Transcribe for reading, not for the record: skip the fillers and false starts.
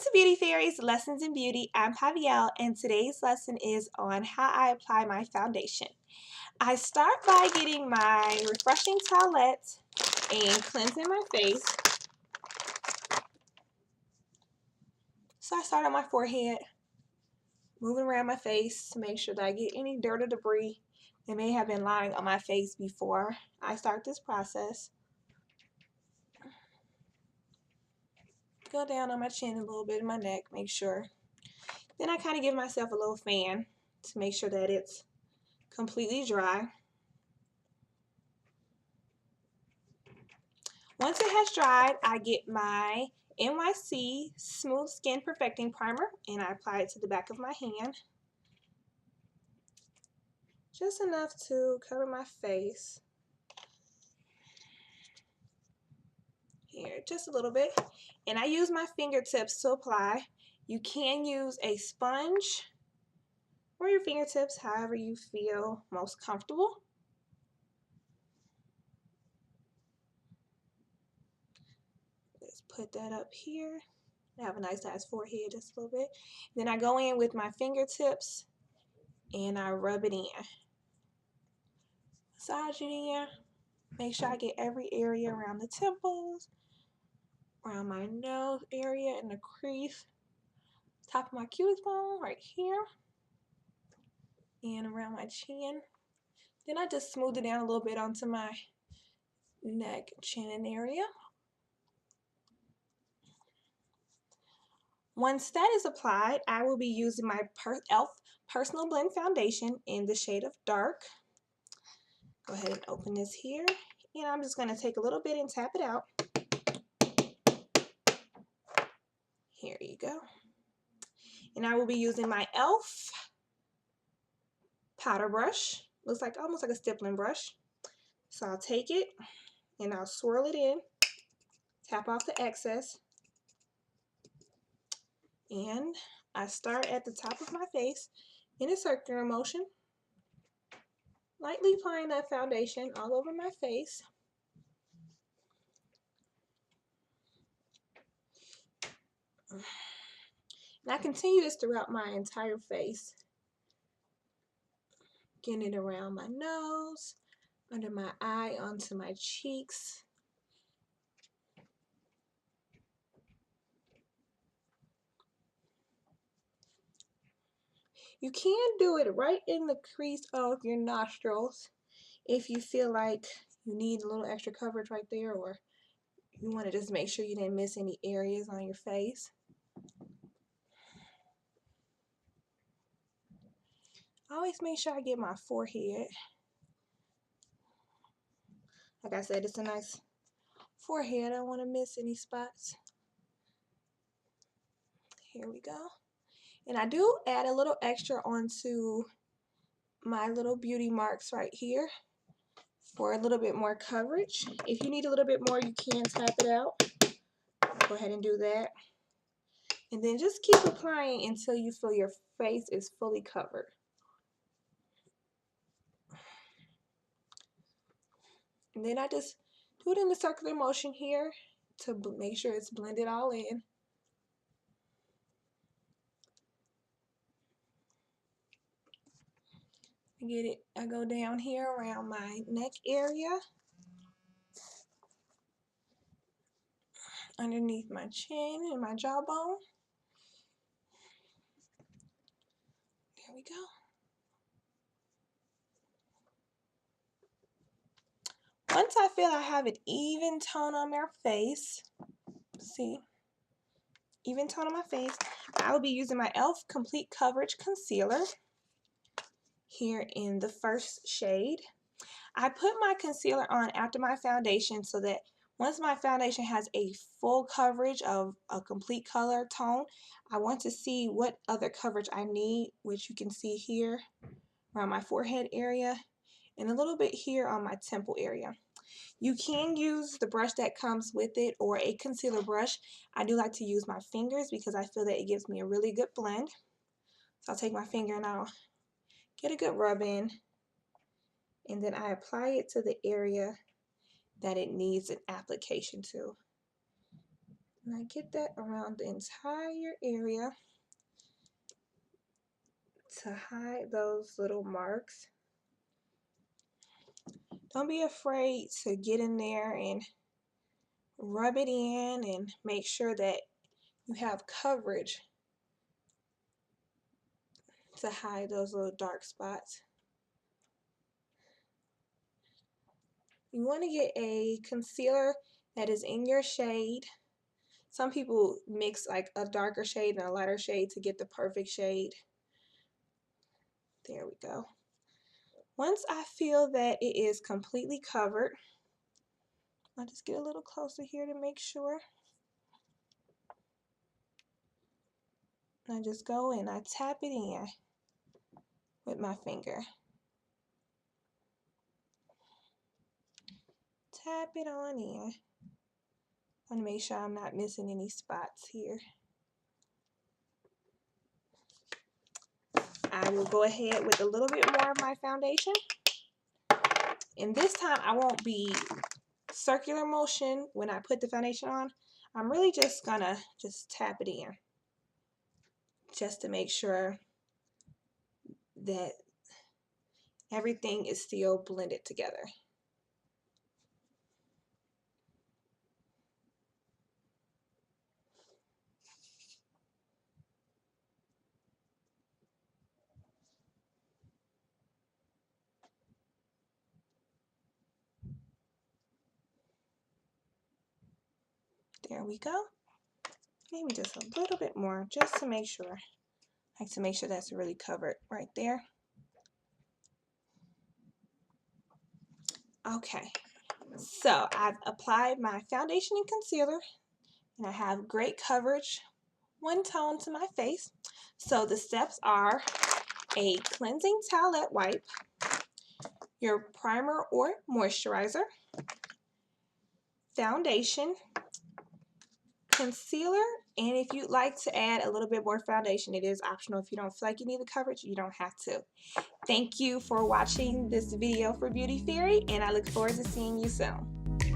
Welcome to Beauty Fairies Lessons in Beauty. I'm Javielle, and today's lesson is on how I apply my foundation. I start by getting my refreshing towelette and cleansing my face. So I start on my forehead, moving around my face to make sure that I get any dirt or debris that may have been lying on my face before I start this process. Go down on my chin, a little bit of my neck, make sure. Then I kind of give myself a little fan to make sure that it's completely dry. Once it has dried, I get my NYC Smooth Skin Perfecting Primer and I apply it to the back of my hand. Just enough to cover my face. Here, just a little bit. And I use my fingertips to apply. You can use a sponge or your fingertips, however you feel most comfortable. Let's put that up here. I have a nice size forehead, just a little bit. Then I go in with my fingertips and I rub it in. Massage it in. Make sure I get every area around the temples, around my nose area and the crease, top of my cuticle bone right here, and around my chin. Then I just smooth it down a little bit onto my neck, chin area. Once that is applied, I will be using my e.l.f. Personal Blend Foundation in the shade of Dark. Go ahead and open this here, and I'm just going to take a little bit and tap it out. Here you go. And I will be using my e.l.f. powder brush. Looks like almost like a stippling brush. So I'll take it and I'll swirl it in, tap off the excess, and I start at the top of my face in a circular motion, lightly applying that foundation all over my face. And I continue this throughout my entire face, getting it around my nose, under my eye, onto my cheeks. You can do it right in the crease of your nostrils if you feel like you need a little extra coverage right there, or you want to just make sure you didn't miss any areas on your face. I always make sure I get my forehead. Like I said, it's a nice forehead. I don't want to miss any spots. Here we go. And I do add a little extra onto my little beauty marks right here for a little bit more coverage. If you need a little bit more, you can tap it out. Go ahead and do that. And then just keep applying until you feel your face is fully covered. And then I just do it in the circular motion here to make sure it's blended all in. I go down here around my neck area, underneath my chin and my jawbone. There we go. Once I feel I have an even tone on my face, see, even tone on my face, I will be using my e.l.f. Complete Coverage Concealer here in the first shade. I put my concealer on after my foundation so that once my foundation has a full coverage of a complete color tone, I want to see what other coverage I need, which you can see here around my forehead area and a little bit here on my temple area. You can use the brush that comes with it or a concealer brush. I do like to use my fingers because I feel that it gives me a really good blend. So I'll take my finger and I'll get a good rub in, and then I apply it to the area that it needs an application to. And I get that around the entire area to hide those little marks. Don't be afraid to get in there and rub it in and make sure that you have coverage to hide those little dark spots. You want to get a concealer that is in your shade. Some people mix like a darker shade and a lighter shade to get the perfect shade. There we go. Once I feel that it is completely covered, I'll just get a little closer here to make sure. I just go and I tap it in with my finger. Tap it on in. I want to make sure I'm not missing any spots here. I will go ahead with a little bit more of my foundation. And this time I won't be circular motion when I put the foundation on. I'm really just gonna tap it in just to make sure that everything is still blended together. There we go. Maybe just a little bit more just to make sure. I like to make sure that's really covered right there. Okay, so I've applied my foundation and concealer and I have great coverage, one tone to my face. So the steps are a cleansing towelette wipe, your primer or moisturizer, foundation, concealer, and if you'd like to add a little bit more foundation, it is optional. If you don't feel like you need the coverage, you don't have to. Thank you for watching this video for Beauty Fairee, and I look forward to seeing you soon.